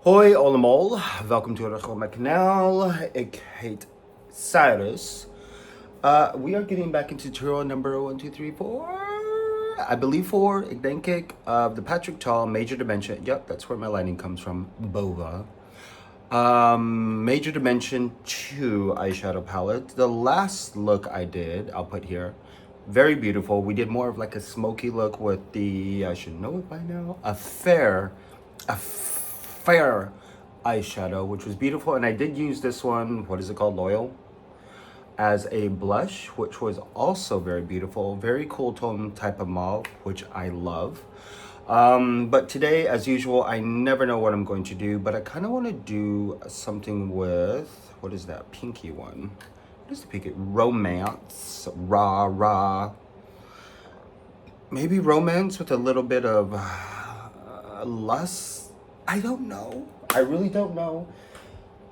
Hoi allemaal, welkom terug op mijn kanaal. Ik heet Cyrus. We are getting back into tutorial number 1, 2, 3, 4. I believe 4, ik denk ik, of the Patrick Tall Major Dimension. Yep, that's where my lighting comes from, Bova. Major Dimension 2 eyeshadow palette. The last look I did, I'll put here. Very beautiful. We did more of like a smoky look with the, I should know it by now, a fair eyeshadow, which was beautiful. And I did use this one, what is it called, Loyal, as a blush, which was also very beautiful. Very cool tone type of mauve, which I love. But today, as usual, I never know what I'm going to do, but I kind of want to do something with, what is that pinky one? What is the pinky? Romance, rah. Maybe romance with a little bit of lust. I don't know. I really don't know.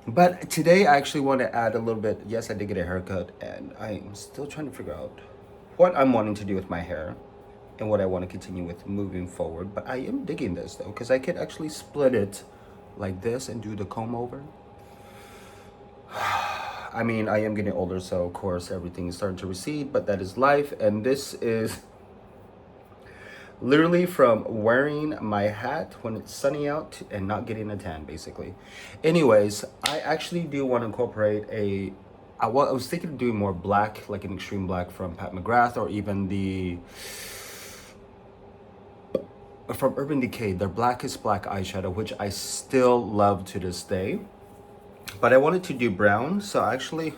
But today I actually want to add a little bit. Yes, I did get a haircut, and I'm still trying to figure out what I'm wanting to do with my hair and what I want to continue with moving forward. But I am digging this though, because I could actually split it like this and do the comb over. I mean, I am getting older, so of course everything is starting to recede, but that is life. And this is literally from wearing my hat when it's sunny out and not getting a tan, basically. Anyways, I actually do want to incorporate I was thinking of doing more black, like an extreme black from Pat McGrath, or even from Urban Decay, their Blackest Black eyeshadow, which I still love to this day. But I wanted to do brown, so actually,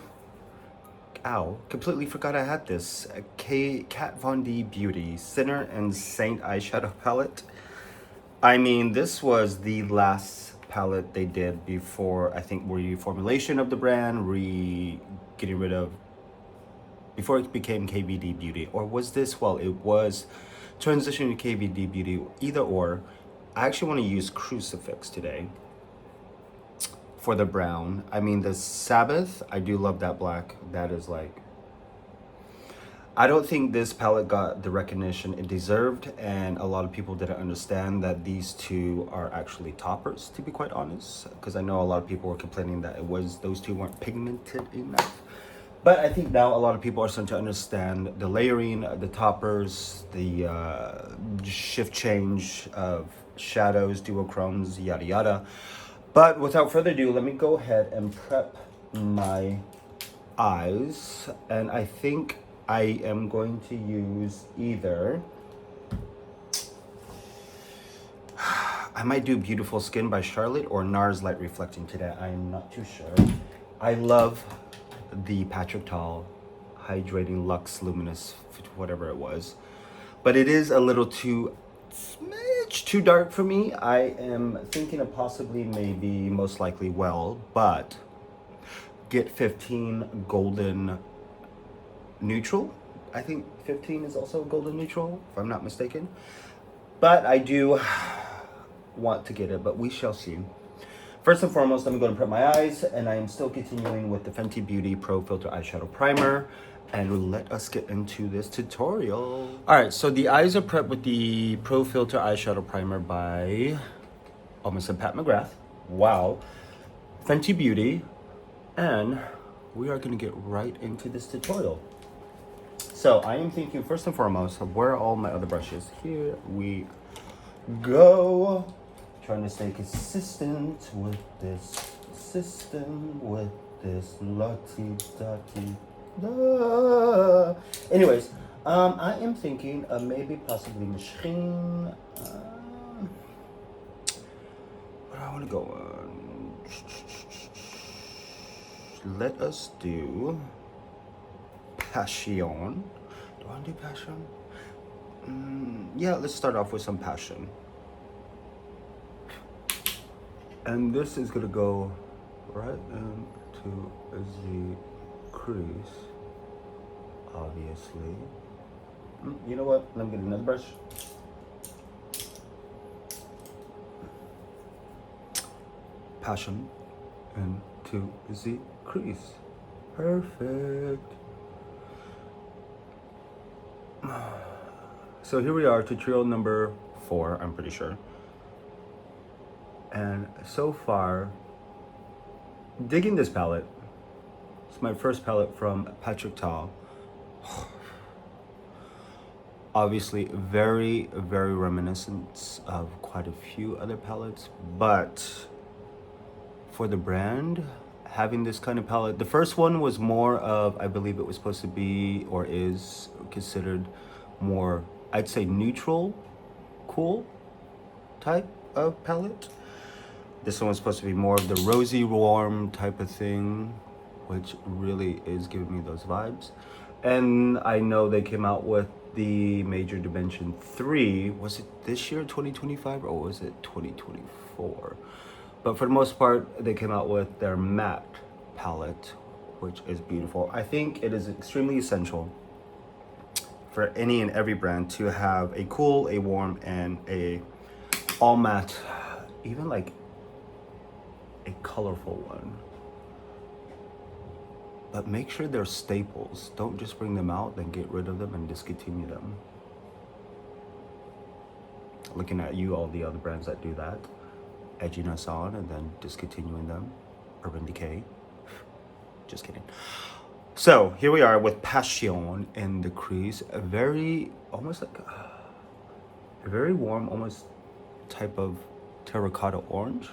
completely forgot I had this. Kat Von D Beauty Sinner and Saint eyeshadow palette. I mean, this was the last palette they did before, I think, reformulation of the brand, getting rid of, before it became KVD Beauty. Or was this, well, it was transitioning to KVD Beauty, either or. I actually want to use CRUCIFIX today for the brown. I mean, the Sabbath, I do love that black. That is like, I don't think this palette got the recognition it deserved, and a lot of people didn't understand that these two are actually toppers, to be quite honest, because I know a lot of people were complaining that those two weren't pigmented enough. But I think now a lot of people are starting to understand the layering, the toppers, the shift change of shadows, duochromes, yada yada. But without further ado, let me go ahead and prep my eyes. And I think I am going to use either, I might do Beautiful Skin by Charlotte or NARS Light Reflecting today. I'm not too sure. I love the Patrick Tall Hydrating Luxe Luminous, whatever it was. But it is a little too dark for me. I am thinking of possibly, maybe, most likely, but get 15 golden neutral. I think 15 is also golden neutral, if I'm not mistaken. But I do want to get it, but we shall see. First and foremost, let me go and prep my eyes, and I am still continuing with the Fenty Beauty Pro Filter Eyeshadow Primer. And let us get into this tutorial. All right, so the eyes are prepped with the Pro Filter Eyeshadow Primer by, almost said Pat McGrath. Wow. Fenty Beauty. And we are gonna get right into this tutorial. So I am thinking, first and foremost, of where are all my other brushes? Here we go. Trying to stay consistent with this system, with this lottie-dottie. Anyways, I am thinking of maybe possibly machine. Where do I want to go? Let us do Passion. Do I want to do Passion? Yeah, let's start off with some Passion. And this is gonna go right into the crease, obviously. You know what? Let me get another brush. Passion into the crease. Perfect. So here we are, tutorial number 4, I'm pretty sure. And so far, digging this palette. It's my first palette from Patrick Ta. Obviously, very, very reminiscent of quite a few other palettes, but for the brand, having this kind of palette, the first one was more of, I believe it was supposed to be, or is considered more, I'd say neutral, cool type of palette. This one was supposed to be more of the rosy, warm type of thing, which really is giving me those vibes. And I know they came out with the Major Dimension 3. Was it this year, 2025, or was it 2024? But for the most part, they came out with their matte palette, which is beautiful. I think it is extremely essential for any and every brand to have a cool, a warm, and a all matte, even like a colorful one. But make sure they're staples. Don't just bring them out, then get rid of them and discontinue them. Looking at you, all the other brands that do that, edging us on and then discontinuing them. Urban Decay. Just kidding. So here we are with Passion in the crease. A very, almost like a very warm, almost type of terracotta orange,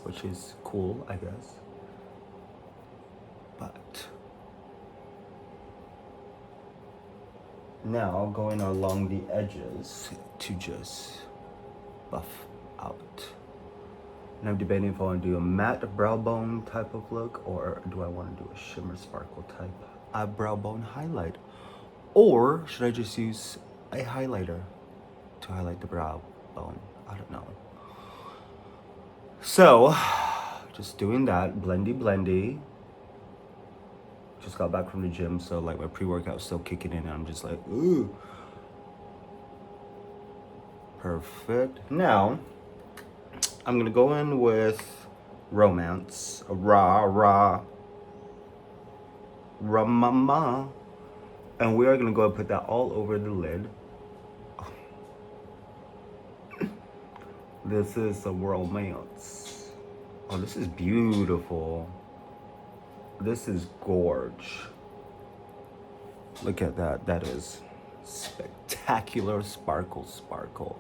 which is cool, I guess. But now going along the edges to just buff out. And I'm debating if I want to do a matte brow bone type of look, or do I want to do a shimmer sparkle type eyebrow bone highlight, or should I just use a highlighter to highlight the brow bone? I don't know. So just doing that, blendy. Just got back from the gym, so like my pre-workout's still kicking in and I'm just like, ooh. Perfect. Now, I'm gonna go in with Romance, Ra Mama. And we are gonna go and put that all over the lid. This is a Romance. Oh, this is beautiful. This is gorge. Look at that. That is spectacular sparkle.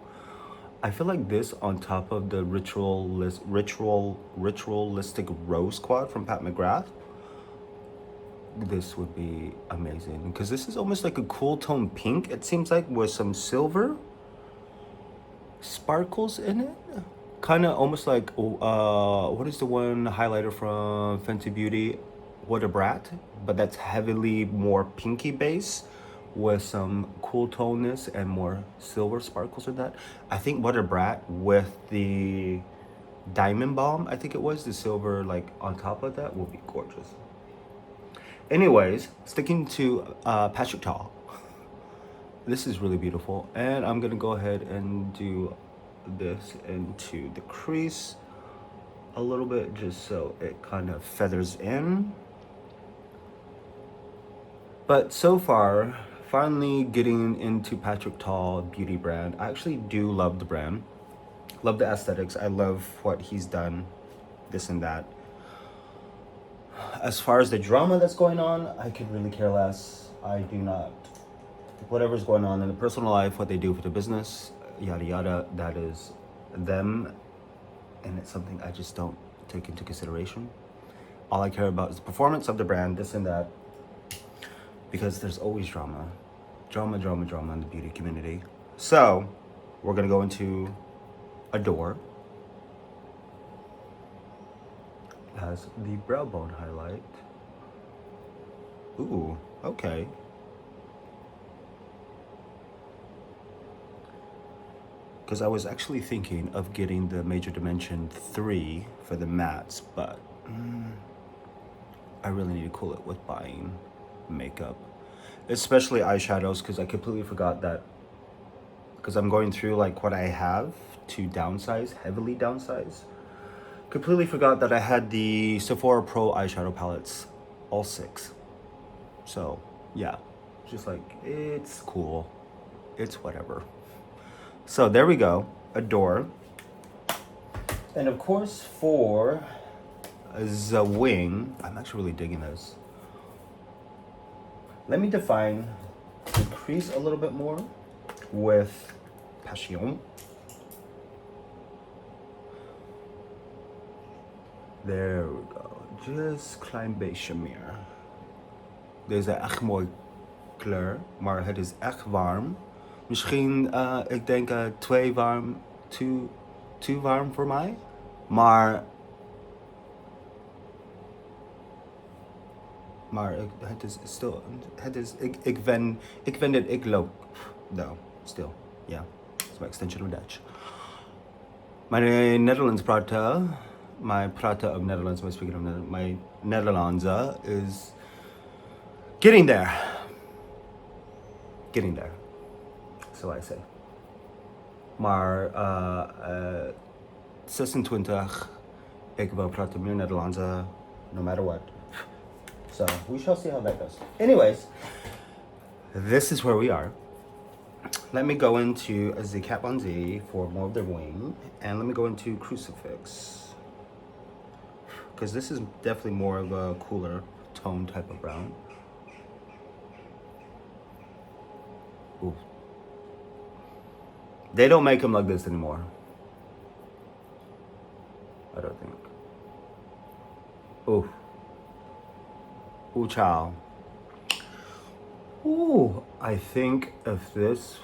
I feel like this on top of the ritualistic rose quad from Pat McGrath, this would be amazing, because this is almost like a cool tone pink, it seems like, with some silver sparkles in it. Kind of almost like what is the one highlighter from Fenty Beauty, What a Brat, but that's heavily more pinky base with some cool toneness and more silver sparkles in that. I think What a Brat with the Diamond Bomb, I think it was, the silver like on top of that, will be gorgeous. Anyways, sticking to Patrick Ta. This is really beautiful, and I'm gonna go ahead and do this into the crease a little bit, just so it kind of feathers in. But so far, finally getting into Patrick Ta beauty brand. I actually do love the brand, love the aesthetics. I love what he's done, this and that. As far as the drama that's going on, I could really care less. I do not. Whatever's going on in the personal life, what they do for the business, yada yada, that is them, and it's something I just don't take into consideration. All I care about is the performance of the brand, this and that, because there's always drama in the beauty community. So we're gonna go into Adore as the brow bone highlight. Ooh, okay. Because I was actually thinking of getting the Major Dimension 3 for the mattes, but I really need to cool it with buying makeup, especially eyeshadows, because I completely forgot that, because I'm going through like what I have to downsize, heavily downsize. Completely forgot that I had the Sephora Pro eyeshadow palettes, all 6. So yeah, just like, it's cool, it's whatever. So there we go, Adore. And of course, for the wing, I'm actually really digging this. Let me define the crease a little bit more with Passion. There we go. Just klein beetje meer. Deze is echt mooi kleur, maar het is echt warm. Misschien, ik denk te warm voor mij. Maar het is stil. Ik vind het, ik loop. No, still, yeah. It's my extension of Dutch. Mijn Netherlands my prata of Netherlands, my speaking of Netherlands, my Netherlands is getting there. Getting there, so I say. Maar 26, ik wil praten meer Nederlands, no matter what. So we shall see how that goes. Anyways, this is where we are. Let me go into the Kat Von D for more of their wing, and let me go into Crucifix, because this is definitely more of a cooler tone type of brown. Ooh. They don't make them like this anymore. I don't think. Ooh. Ooh, child. Ooh, I think if this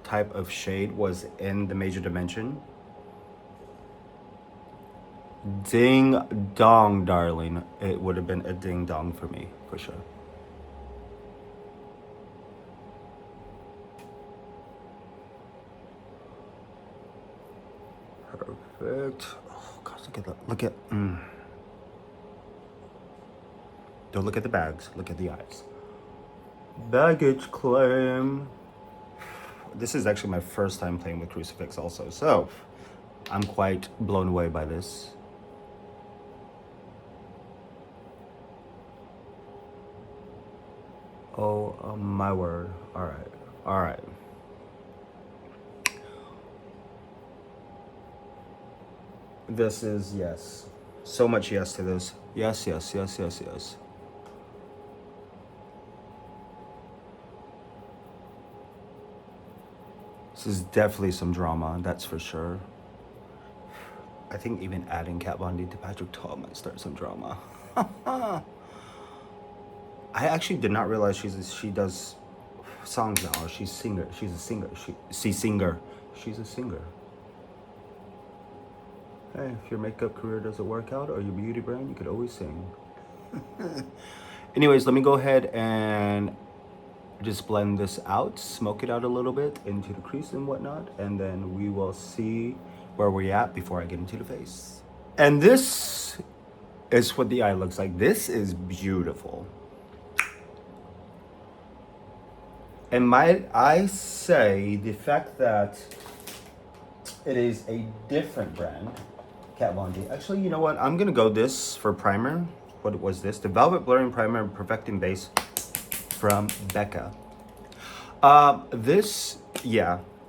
type of shade was in the major dimension, ding dong, darling, it would have been a ding dong for me, for sure. Perfect. Oh gosh, look at that. Don't look at the bags, look at the eyes. Baggage claim. This is actually my first time playing with Crucifix also, so I'm quite blown away by this. Oh, my word. All right. This is, yes. So much yes to this. Yes. This is definitely some drama, that's for sure. I think even adding Kat Von D to Patrick Ta might start some drama. I actually did not realize she does songs now. She's a singer. She's a singer. Hey, if your makeup career doesn't work out or your beauty brand, you could always sing. Anyways, let me go ahead and just blend this out, smoke it out a little bit into the crease and whatnot, and then we will see where we're at before I get into the face. And this is what the eye looks like. This is beautiful. And might I say, the fact that it is a different brand, Kat Von D. Actually, you know what? I'm gonna go this for primer. What was this? The Velvet Blurring Primer Perfecting Base from BECCA.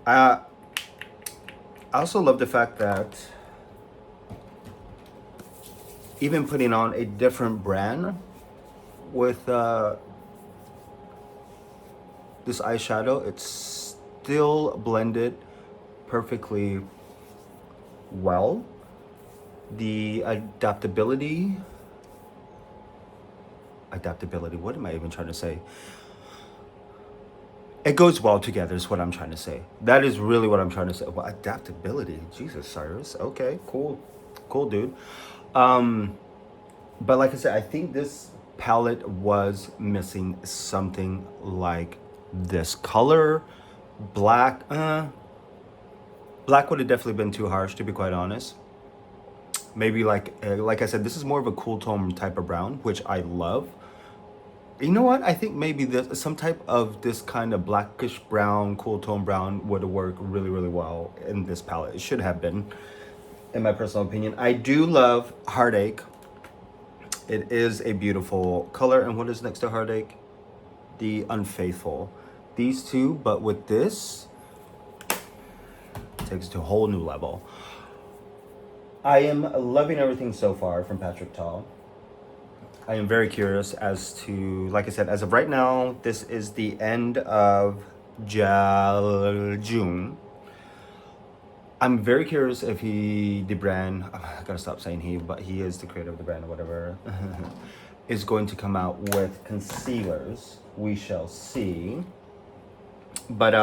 I also love the fact that even putting on a different brand with this eyeshadow, it's still blended perfectly well. The adaptability, what am I even trying to say? It goes well together is what I'm trying to say. That is really what I'm trying to say. Well, adaptability, Jesus, Cyrus. Okay, cool, dude. But like I said, I think this palette was missing something like this color. Black would have definitely been too harsh, to be quite honest. Maybe like I said, this is more of a cool tone type of brown, which I love. You know what? I think maybe some type of this kind of blackish brown, cool tone brown would have worked really, really well in this palette. It should have been, in my personal opinion. I do love Heartache. It is a beautiful color. And what is next to Heartache? The Unfaithful. These two, but with this, takes it to a whole new level. I am loving everything so far from Patrick Ta. I am very curious as to, like I said, as of right now, this is the end of June. I'm very curious if the brand, I gotta stop saying he, but he is the creator of the brand or whatever, is going to come out with concealers. We shall see. But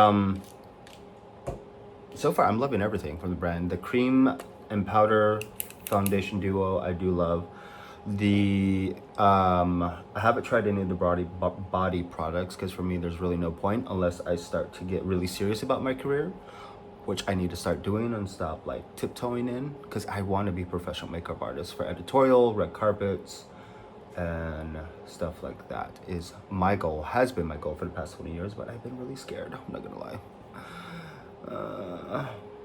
so far I'm loving everything from the brand. The cream and powder foundation duo I do love. I haven't tried any of the body products because for me there's really no point unless I start to get really serious about my career, which I need to start doing and stop like tiptoeing in, because I want to be a professional makeup artist for editorial, red carpets, and stuff like that is my goal, has been my goal for the past 20 years, but I've been really scared, I'm not gonna lie.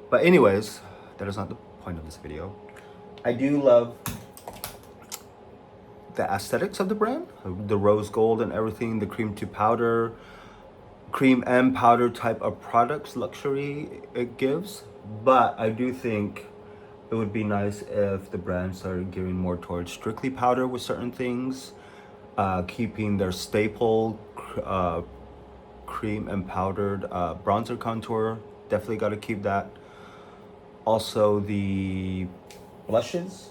But anyways, that is not the point of this video. I do love the aesthetics of the brand, the rose gold and everything, the cream to powder, cream and powder type of products, luxury it gives. But I do think it would be nice if the brand started gearing more towards strictly powder with certain things, keeping their staple cream and powdered bronzer contour. Definitely got to keep that. Also the blushes,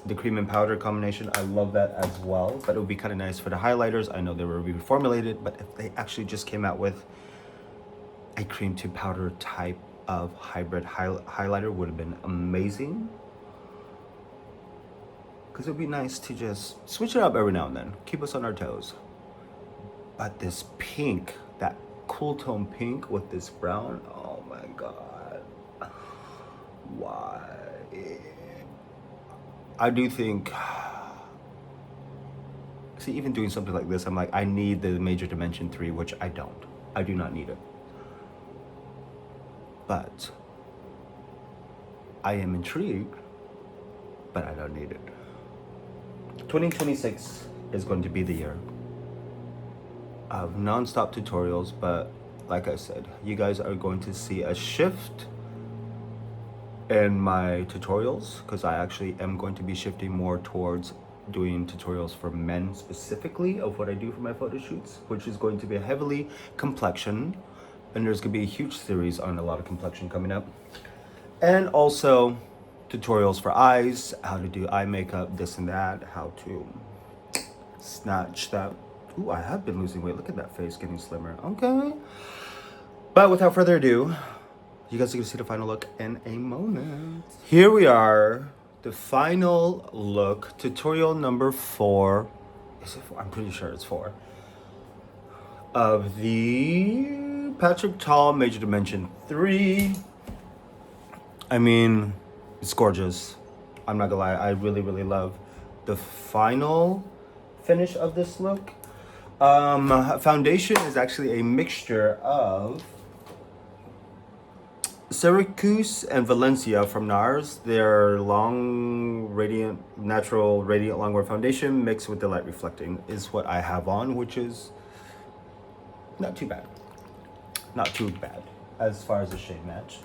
the cream and powder combination, I love that as well. But it would be kind of nice for the highlighters. I know they were reformulated, but if they actually just came out with a cream to powder type of hybrid highlighter, would have been amazing. Because it would be nice to just switch it up every now and then, keep us on our toes. But this pink, that cool tone pink with this brown, oh my god, why? I do think, see, even doing something like this, I'm like, I need the Major Dimension 3, which I don't. I do not need it. But I am intrigued, but I don't need it. 2026 is going to be the year of non-stop tutorials, but like I said, you guys are going to see a shift in my tutorials, because I actually am going to be shifting more towards doing tutorials for men specifically of what I do for my photo shoots, which is going to be heavily complexion, and there's going to be a huge series on a lot of complexion coming up, and also tutorials for eyes, how to do eye makeup, this and that, how to snatch that. Ooh, I have been losing weight. Look at that face getting slimmer. Okay. But without further ado, you guys are gonna see the final look in a moment. Here we are, the final look, tutorial number 4. Is it 4? I'm pretty sure it's 4. Of the Patrick Ta Major Dimension 3. I mean, it's gorgeous. I'm not gonna lie, I really, really love the final finish of this look. Foundation is actually a mixture of Syracuse and Valencia from NARS. Their long radiant, natural radiant longwear foundation mixed with the light reflecting is what I have on, which is not too bad. Not too bad as far as the shade match.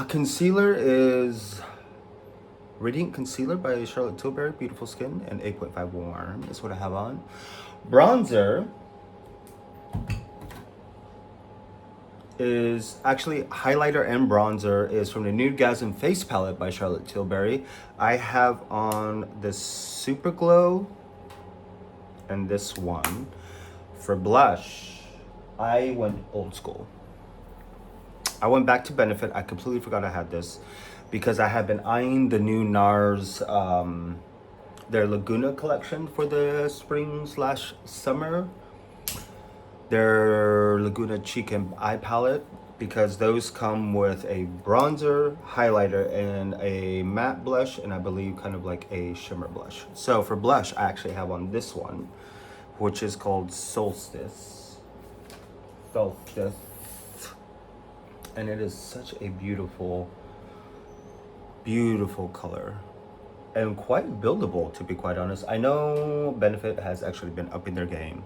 Concealer is Radiant Concealer by Charlotte Tilbury, Beautiful Skin, and 8.5 Warm is what I have on. Bronzer is actually highlighter and bronzer is from the Nudegasm Face Palette by Charlotte Tilbury. I have on this Super Glow and this one. For blush, I went old school. I went back to Benefit. I completely forgot I had this because I have been eyeing the new NARS, their Laguna collection for the spring/summer. Their Laguna Cheek and Eye Palette, because those come with a bronzer, highlighter, and a matte blush, and I believe kind of like a shimmer blush. So for blush, I actually have on this one, which is called Solstice. And it is such a beautiful, beautiful color. And quite buildable, to be quite honest. I know Benefit has actually been upping their game.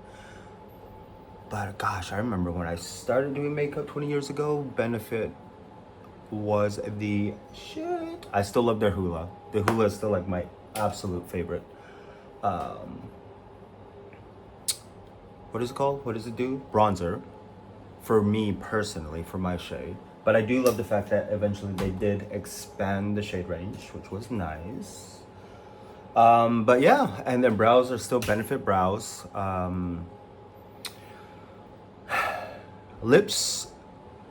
But gosh, I remember when I started doing makeup 20 years ago, Benefit was the shit. I still love their hula. The hula is still like my absolute favorite. What is it called? What does it do? Bronzer. For me personally, for my shade. But I do love the fact that eventually they did expand the shade range, which was nice. But yeah, and then brows are still Benefit brows. Lips,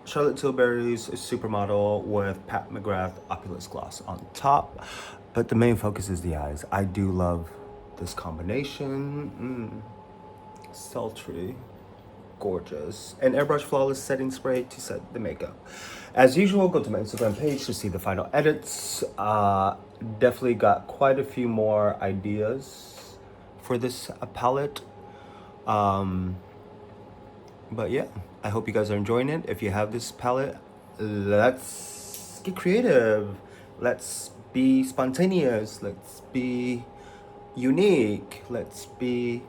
Charlotte Tilbury's Supermodel with Pat McGrath Opulence Gloss on top. But the main focus is the eyes. I do love this combination. Sultry. Gorgeous. And Airbrush Flawless Setting Spray to set the makeup. As usual, go to my Instagram page to see the final edits. Definitely got quite a few more ideas for this palette. But yeah, I hope you guys are enjoying it. If you have this palette, let's get creative. Let's be spontaneous. Let's be unique. Let's be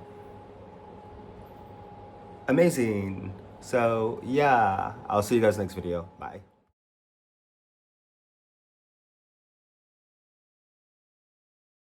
amazing. So yeah, I'll see you guys next video. Bye.